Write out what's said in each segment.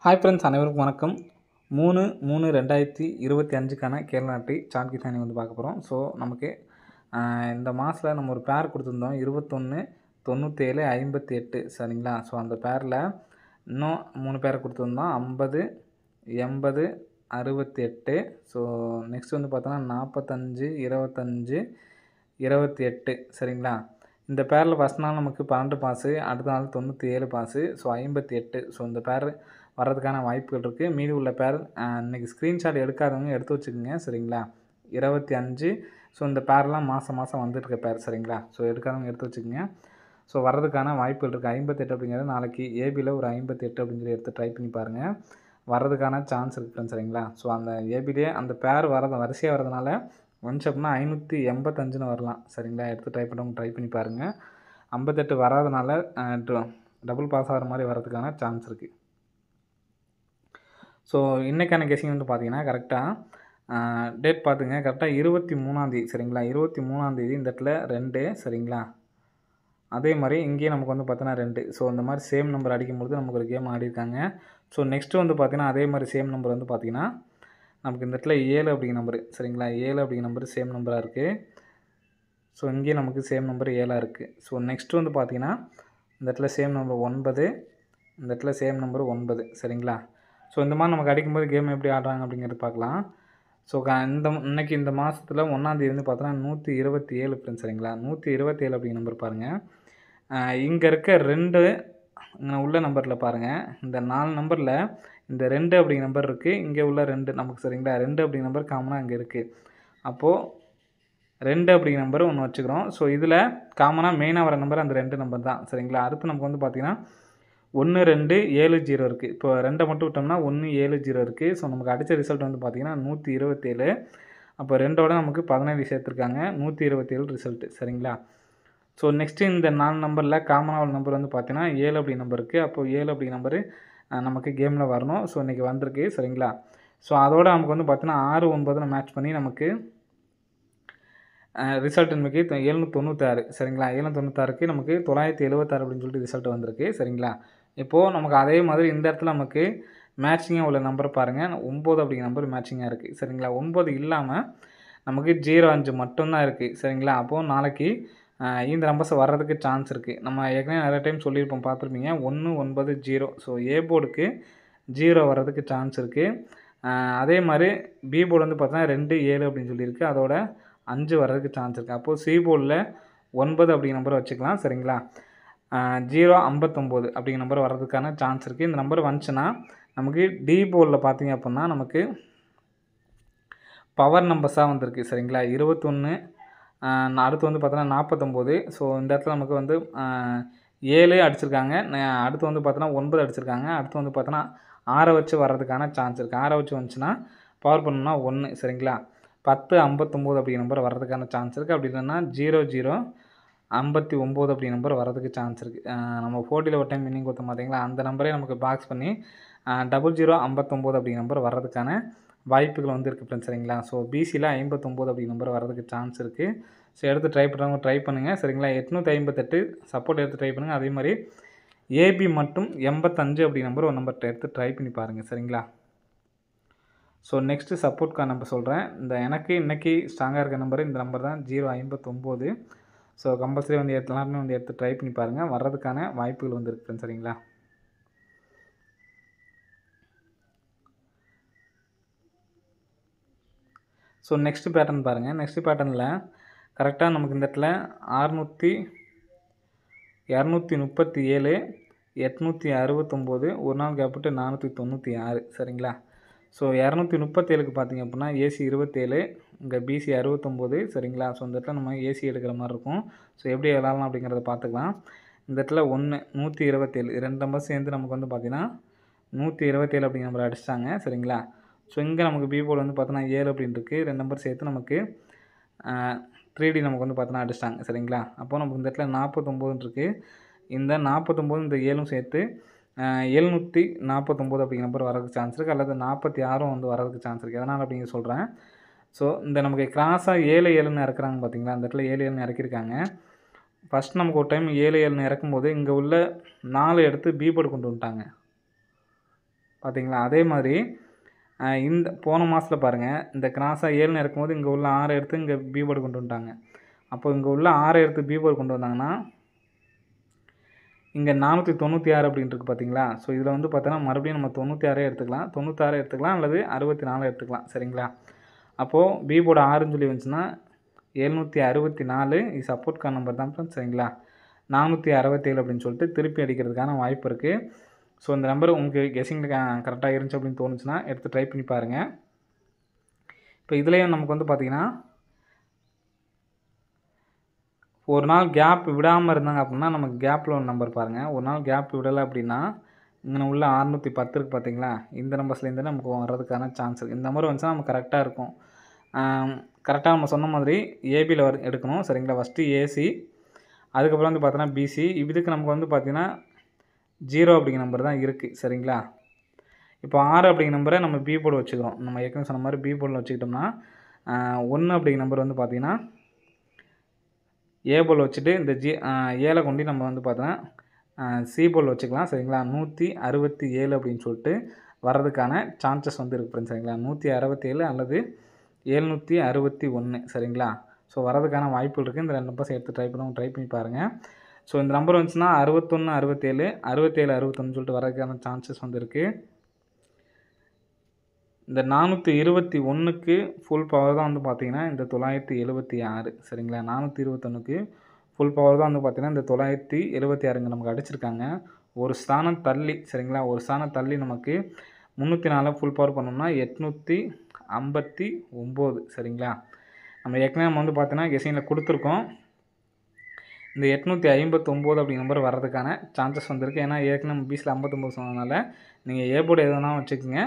Hi friends, அனைவருக்கும் வணக்கம். 3/3/2025க்கான கேரளா நாட்டு சாட் கிசானி பார்க்க போகிறோம். ஸோ நமக்கு இந்த மாதத்தில் நம்ம ஒரு பேர் கொடுத்துருந்தோம் 21 97 58 சரிங்களா. ஸோ அந்த பேரில் இன்னும் 3 பேர் கொடுத்துருந்தோம் 50 80 68. ஸோ நெக்ஸ்ட் பார்த்தோன்னா 45 25 28 சரிங்களா. இந்த பேரில் ஃபஸ்ட் நாள் நமக்கு 12 பாஸு, அடுத்த நாள் 97 பாஸு, ஸோ 58. ஸோ இந்த பேர் வர்றதுக்கான வாய்ப்புகள் இருக்குது. மீதி உள்ள பேர் இன்றைக்கி ஸ்க்ரீன்ஷாட் எடுக்காதவங்க எடுத்து வச்சுக்கோங்க சரிங்களா. 25. ஸோ இந்த பேர்லாம் மாதம் வந்துட்டுருக்க பேர் சரிங்களா. ஸோ எடுக்காதவங்க எடுத்து வச்சுக்கோங்க. ஸோ வர்றதுக்கான வாய்ப்புகள் இருக்குது. 58 அப்படிங்கிறது நாளைக்கு ஏபியில் ஒரு 58 அப்படின்னு சொல்லி எடுத்து ட்ரை பண்ணி பாருங்கள். வர்றதுக்கான சான்ஸ் இருக்குன்னு சரிங்களா. ஸோ அந்த ஏபிலே அந்த பேர் வரிசையாக வரதுனால வந்துச்சு அப்படின்னா 585ன்னு வரலாம் சரிங்களா. எடுத்து ட்ரை பண்ணுறவங்க ட்ரை பண்ணி பாருங்கள். 58 வராதனால டபுள் பாஸ் ஆகிற மாதிரி வர்றதுக்கான சான்ஸ் இருக்குது. ஸோ இன்றைக்கான கெஸிங் பார்த்தீங்கன்னா கரெக்டாக டேட் பார்த்துங்க. கரெக்டாக 23ஆந்தேதி சரிங்களா. 23ஆந்தேதி இந்த இடத்துல 2 சரிங்களா. அதே மாதிரி இங்கேயும் நமக்கு பார்த்தோன்னா 2. ஸோ இந்த மாதிரி சேம் நம்பர் அடிக்கும்பொழுது நமக்கு ஒரு கேம் ஆடிருக்காங்க. ஸோ நெக்ஸ்ட்டு பார்த்தீங்கன்னா அதே மாதிரி சேம் நம்பர் பார்த்தீங்கன்னா நமக்கு இந்த இடத்துல 7 அப்படிங்கிற நம்பரு சரிங்களா. 7 அப்படிங்கிற நம்பர் சேம் நம்பராக இருக்குது. ஸோ இங்கேயும் நமக்கு சேம் நம்பர் 7ஆக இருக்குது. ஸோ நெக்ஸ்ட்டு பார்த்தீங்கன்னா இந்த இடத்துல சேம் நம்பர் 9, இந்த இடத்துல சேம் நம்பர் 9 சரிங்களா. ஸோ இந்த மாதிரி நமக்கு அடிக்கும்போது கேம் எப்படி ஆடுறாங்க அப்படிங்கிறது பார்க்கலாம். ஸோ இன்றைக்கி இந்த மாதத்தில் 1ஆந்தேதி பார்த்தோன்னா 127 ஃப்ரெண்ட்ஸ் சரிங்களா. 127 அப்படிங்கிற நம்பர் பாருங்கள். இங்கே இருக்க 2 உள்ள நம்பரில் பாருங்கள். இந்த 4 நம்பரில் இந்த 2 அப்படிங்கிற நம்பர் இருக்குது. இங்கே உள்ள 2 நமக்கு சரிங்களா. 2 அப்படிங்கிற நம்பர் காமனாக அங்கே இருக்குது. அப்போது 2 அப்படிங்கிற நம்பர் ஒன்று வச்சுக்கிறோம். ஸோ இதில் காமனாக மெயினாக வர நம்பர் அந்த 2 நம்பர் தான் சரிங்களா. அடுத்து நமக்கு பார்த்திங்கன்னா 1270 இருக்குது. இப்போ 2 மட்டும் விட்டோம்னா 170 இருக்குது. ஸோ நமக்கு அடித்த ரிசல்ட் பார்த்திங்கன்னா 127. அப்போ 2ஓட நமக்கு 17 சேர்த்துருக்காங்க. 127 ரிசல்ட்டு சரிங்களா. ஸோ நெக்ஸ்ட்டு இந்த 4 நம்பரில் காமனாக உள்ள நம்பர் பார்த்திங்கன்னா 7 அப்படி நம்பர் இருக்குது. அப்போது 7 அப்படி நம்பரு நமக்கு கேமில் வரணும். ஸோ இன்றைக்கி வந்திருக்கு சரிங்களா. ஸோ அதோடு நமக்கு பார்த்திங்கன்னா 6 9 மேட்ச் பண்ணி நமக்கு ரிசல்ட் நமக்கு 796 சரிங்களா. 796க்கு நமக்கு 976 அப்படின்னு சொல்லிட்டு ரிசல்ட் வந்திருக்கு சரிங்களா. இப்போது நமக்கு அதே மாதிரி இந்த இடத்துல நமக்கு மேட்சிங்காக உள்ள நம்பர் பாருங்கள். 9 அப்படிங்கிற நம்பர் மேட்சிங்காக இருக்குது சரிங்களா. 9 இல்லாமல் நமக்கு 05 மட்டும்தான் இருக்குது சரிங்களா. அப்போது நாளைக்கு இந்த நம்பர்ஸ் வர்றதுக்கு சான்ஸ் இருக்குது. நம்ம ஏற்கனவே நிறைய டைம் சொல்லியிருப்போம், பார்த்துருப்பீங்க 190. ஸோ ஏ போர்டுக்கு 0 வர்றதுக்கு சான்ஸ் இருக்குது. அதே மாதிரி பி போர்டு பார்த்தோன்னா 2 7 அப்படின்னு சொல்லியிருக்கு. அதோட 5 வர்றதுக்கு சான்ஸ் இருக்குது. அப்போது சி போர்டில் 9 அப்படிங்கிற நம்பரை வச்சுக்கலாம் சரிங்களா. 059 அப்படிங்கிற நம்பர் வர்றதுக்கான சான்ஸ் இருக்குது. இந்த நம்பர் வந்துச்சுன்னா நமக்கு டி போர்டில் பார்த்திங்க அப்படின்னா நமக்கு பவர் நம்பர்ஸாக வந்திருக்கு சரிங்களா. 21. அடுத்து பார்த்தோன்னா 49. ஸோ இந்த இடத்துல நமக்கு 7 அடிச்சிருக்காங்க. அடுத்து பார்த்தோன்னா 9 அடிச்சிருக்காங்க. அடுத்து பார்த்தோன்னா 6 வச்சு வர்றதுக்கான சான்ஸ் இருக்குது. 6 வச்சு வந்துச்சுன்னா பவர் பண்ணணும்னா 1 சரிங்களா. 1059 அப்படிங்கிற நம்பர் வர்றதுக்கான சான்ஸ் இருக்குது. அப்படி இல்லைன்னா 0059 அப்படிங்கிற நம்பர் வர்றதுக்கு சான்ஸ் இருக்குது. நம்ம 40ல் ஒரு டைம் வின்னிங் கொடுத்தோம் பார்த்தீங்களா, அந்த நம்பரே நமக்கு பாக்ஸ் பண்ணி 0059 அப்படிங்கிற நம்பர் வர்றதுக்கான வாய்ப்புகள் இருக்குது ஃப்ரெண்ட்ஸ் சரிங்களா. ஸோ பிசியில் 59 அப்படிங்கிற நம்பர் வர்றதுக்கு சான்ஸ் இருக்குது. ஸோ எடுத்து ட்ரை பண்ணுறவங்க ட்ரை பண்ணுங்கள் சரிங்களா. 858 சப்போர்ட் எடுத்து ட்ரை பண்ணுங்கள். அதே மாதிரி ஏபி மட்டும் 85 அப்படி நம்பர் ஒரு நம்பர் எடுத்து ட்ரை பண்ணி பாருங்கள் சரிங்களா. ஸோ நெக்ஸ்ட்டு சப்போர்ட்கான நம்பர் சொல்கிறேன். எனக்கு இன்றைக்கி ஸ்ட்ராங்காக இருக்க நம்பர் இந்த நம்பர் தான் 059. ஸோ கம்பல்சரி எல்லாருமே எடுத்து ட்ரை பண்ணி பாருங்கள். வர்றதுக்கான வாய்ப்புகள் இருக்குது சரிங்களா. ஸோ நெக்ஸ்ட் பேட்டர்ன் பாருங்கள். நெக்ஸ்ட் பேட்டர்னில் கரெக்டாக நமக்கு இந்த இடத்துல 237 869 ஒரு நாள் கேப்பிட்டு 496 சரிங்களா. ஸோ 237க்கு பார்த்திங்க அப்படின்னா ஏசி 27, இங்கே பிசி 69 சரிங்களா. ஸோ இந்த இடத்துல நம்ம ஏசி எடுக்கிற மாதிரி இருக்கும். ஸோ எப்படி விளாட்லாம் அப்படிங்கிறத பார்த்துக்கலாம். இந்த இடத்துல 127 2 நம்பர் சேர்ந்து நமக்கு பார்த்திங்கன்னா 127 அப்படிங்கிற நம்பர் அடிச்சிட்டாங்க சரிங்களா. ஸோ இங்கே நமக்கு பி போர்டு பார்த்தோன்னா 7 அப்படின்னு இருக்குது. 2 நம்பர் சேர்த்து நமக்கு 3D நமக்கு பார்த்தோன்னா அடிச்சிட்டாங்க சரிங்களா. அப்போது நமக்கு இந்த இடத்துல 49 இருக்குது. இந்த 49 இந்த 7ம் சேர்த்து 749 அப்படிங்கிற நம்பர் வரதுக்கு சான்ஸ் இருக்குது. அல்லது 46 வரதுக்கு சான்ஸ் இருக்குது. எதனால் அப்படிங்க சொல்கிறேன். ஸோ இந்த நமக்கு கிராஸாக 7 7ன்னு இறக்குறாங்க பார்த்தீங்களா. அந்த இடத்துல 7 7ன்னு இறக்கியிருக்காங்க. ஃபஸ்ட் நமக்கு ஒரு டைம் 7 7ன்னு இறக்கும்போது இங்கே உள்ள 4 எடுத்து பி போர்டு கொண்டு வந்துட்டாங்க. பார்த்தீங்களா? அதே மாதிரி இந்த போன மாதத்துல பாருங்கள், இந்த கிராஸாக 7ன்னு இருக்கும்போது இங்கே உள்ள 6 எடுத்து இங்கே பி போர்டு கொண்டு வந்துட்டாங்க. அப்போ இங்கே உள்ள 6 எடுத்து பி போர்டு கொண்டு வந்தாங்கன்னா, இங்கே 496 அப்படின்ட்டு இருக்குது பார்த்தீங்களா? ஸோ இதில் வந்து பார்த்தோன்னா மறுபடியும் நம்ம 96 எடுத்துக்கலாம். 96 எடுத்துக்கலாம் அல்லது 64 எடுத்துக்கலாம். சரிங்களா? அப்போது பி போர்டு 6ன்னு சொல்லி வந்துச்சுன்னா 764 இது சப்போர்ட் கார்டு நம்பர் தான் ஃப்ரெண்ட்ஸ். சரிங்களா? 467 அப்படின்னு சொல்லிட்டு திருப்பி அடிக்கிறதுக்கான வாய்ப்பு இருக்குது. ஸோ இந்த நம்பர் உங்களுக்கு கெஸ்ஸிங்கில் கரெக்டாக இருந்துச்சு அப்படின்னு தோணுச்சுன்னா எடுத்து ட்ரை பண்ணி பாருங்கள். இப்போ இதுலேயும் நமக்கு வந்து பார்த்திங்கன்னா ஒரு நாள் கேப் விடாமல் இருந்தாங்க அப்படின்னா நமக்கு கேப்பில் ஒரு நம்பர் பாருங்கள். ஒரு நாள் கேப் விடலை அப்படின்னா இங்கே உள்ள 610 இருக்குது பார்த்தீங்களா? இந்த நம்பர்ஸ்லேருந்து நமக்கு வர்றதுக்கான சான்ஸ் இருக்குது. இந்த நம்பர் வந்துச்சுன்னா நமக்கு கரெக்டாக இருக்கும். கரெக்டாக நம்ம சொன்ன மாதிரி ஏபியில் எடுக்கணும். சரிங்களா? ஃபஸ்ட்டு ஏசி, அதுக்கப்புறம் வந்து பார்த்தோன்னா பிசி. இதுக்கு நமக்கு வந்து பார்த்திங்கன்னா 0 அப்படிங்கிற நம்பர் தான் இருக்குது. சரிங்களா? இப்போ 6 அப்படிங்கிற நம்பரை நம்ம பி போர்டு வச்சுக்கிறோம். நம்ம ஏற்கனவே சொன்ன மாதிரி பி போர்டில் வச்சுக்கிட்டோம்னா 1 அப்படிங்கிற நம்பர் வந்து பார்த்திங்கன்னா ஏ போல் வச்சுட்டு இந்த 7 கொண்டு நம்ம வந்து பார்த்தோன்னா சி போல் வச்சுக்கலாம். சரிங்களா? 167 அப்படின்னு சொல்லிட்டு வர்றதுக்கான சான்சஸ் வந்து இருக்குது ஃப்ரெண்ட்ஸ். சரிங்களா? 167 அல்லது 761. சரிங்களா? ஸோ வர்றதுக்கான வாய்ப்புகள் இருக்குது. இந்த 2 நம்பர்ஸ் எடுத்து ட்ரை பண்ணி பாருங்கள். ஸோ இந்த நம்பர் வந்துச்சுன்னா 61 67 67 61 சொல்லிட்டு வர்றதுக்கான சான்சஸ் வந்து இருக்குது. இந்த 421க்கு ஃபுல் பவர் தான் வந்து பார்த்திங்கன்னா இந்த 976. சரிங்களா? 421க்கு ஃபுல் பவர் தான் வந்து பார்த்திங்கன்னா இந்த 976 நமக்கு அடிச்சிருக்காங்க. ஒரு ஸ்தானம் தள்ளி. சரிங்களா? ஒரு ஸ்தானம் தள்ளி நமக்கு 304 ஃபுல் பவர் பண்ணோம்னா 859. சரிங்களா? நம்ம ஏற்கனவே நம்ம வந்து பார்த்தீங்கன்னா கெஸ்ஸிங்கில் கொடுத்துருக்கோம். இந்த 859 அப்படிங்கிற நம்பர் வர்றதுக்கான சான்சஸ் வந்திருக்கு. ஏன்னா ஏற்கனவே நம்ம பிசியில் 59 சொன்னதுனால நீங்கள் ஏ போர்டு எது வேணாலும் வச்சுக்கோங்க.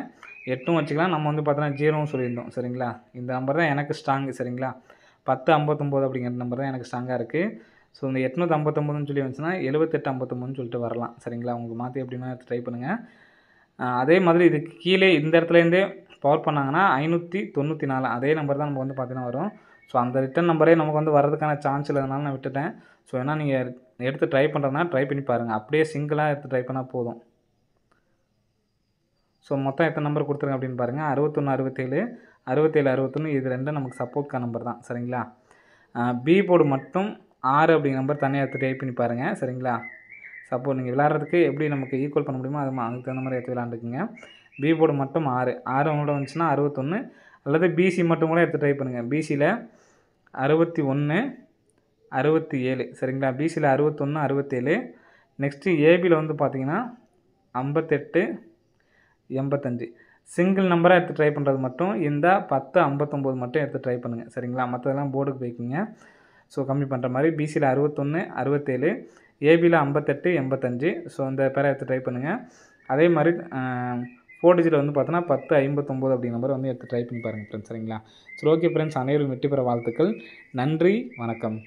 8ம் வச்சுக்கலாம். நம்ம வந்து பார்த்தோன்னா 0வும் சொல்லியிருந்தோம். சரிங்களா? இந்த நம்பர் தான் எனக்கு ஸ்ட்ராங்கு. சரிங்களா? 1059 அப்படிங்கிற நம்பர் தான் எனக்கு ஸ்ட்ராங்காக இருக்குது. ஸோ இந்த 859ன்னு சொல்லி வந்துச்சுன்னா 7859 சொல்லிட்டு வரலாம். சரிங்களா? உங்களுக்கு மாற்றி எப்படின்னா ட்ரை பண்ணுங்கள். அதே மாதிரி இதுக்கு கீழே இந்த இடத்துலேருந்தே பவர் பண்ணாங்கன்னா 594 அதே நம்பர் தான் நமக்கு வந்து பார்த்தீங்கன்னா வரும். ஸோ அந்த ரிட்டன் நம்பரே நமக்கு வந்து வர்றதுக்கான சான்ஸ் இல்லாதனால நான் விட்டுட்டேன். ஸோ ஏன்னா நீங்கள் எடுத்து ட்ரை பண்ணுறதுனா ட்ரை பண்ணி பாருங்கள். அப்படியே சிங்கிளாக எடுத்து ட்ரை பண்ணால் போதும். ஸோ மொத்தம் எத்தனை நம்பர் கொடுத்துருங்க அப்படின்னு பாருங்கள். 61 67 67 61 இது ரெண்டும் நமக்கு சப்போர்ட்கான நம்பர் தான். சரிங்களா? பி போர்டு மட்டும் 6 அப்படிங்கிற நம்பர் தனியாக எடுத்து ட்ரை பண்ணி பாருங்கள். சரிங்களா? சப்போஸ் நீங்கள் விளையாடுறதுக்கு எப்படி நமக்கு ஈக்குவல் பண்ண முடியுமோ அதுக்கு தகுந்த மாதிரி எடுத்து விளையாண்டுக்குங்க. பி போர்டு மட்டும் 6 உங்களோட வந்துச்சுன்னா 61 அல்லது பிசி மட்டும் கூட எடுத்து ட்ரை பண்ணுங்கள். பிசியில் 61 67. சரிங்களா? பிசியில் 61 67. நெக்ஸ்ட்டு ஏபியில் வந்து பார்த்தீங்கன்னா 58 85. சிங்கிள் நம்பராக எடுத்து ட்ரை பண்ணுறது மட்டும் இந்த 10 59 மட்டும் எடுத்து ட்ரை பண்ணுங்கள். சரிங்களா? மற்றதெல்லாம் போர்டுக்கு போய்க்குங்க. ஸோ கம்மி பண்ணுற மாதிரி பிசியில் 61 67, ஏபியில் 58 85. ஸோ இந்த பேரை எடுத்து ட்ரை பண்ணுங்கள். அதே மாதிரி 4 டிஜிட் வந்து பார்த்தோன்னா 10 59 அப்படிங்கிற நம்பர் வந்து எடுத்து ட்ரை பண்ணி பாருங்கள் ஃப்ரெண்ட்ஸ். சரிங்களா? சரி, ஓகே ஃப்ரெண்ட்ஸ், அனைவரும் வெற்றி பெற வாழ்த்துக்கள். நன்றி, வணக்கம்.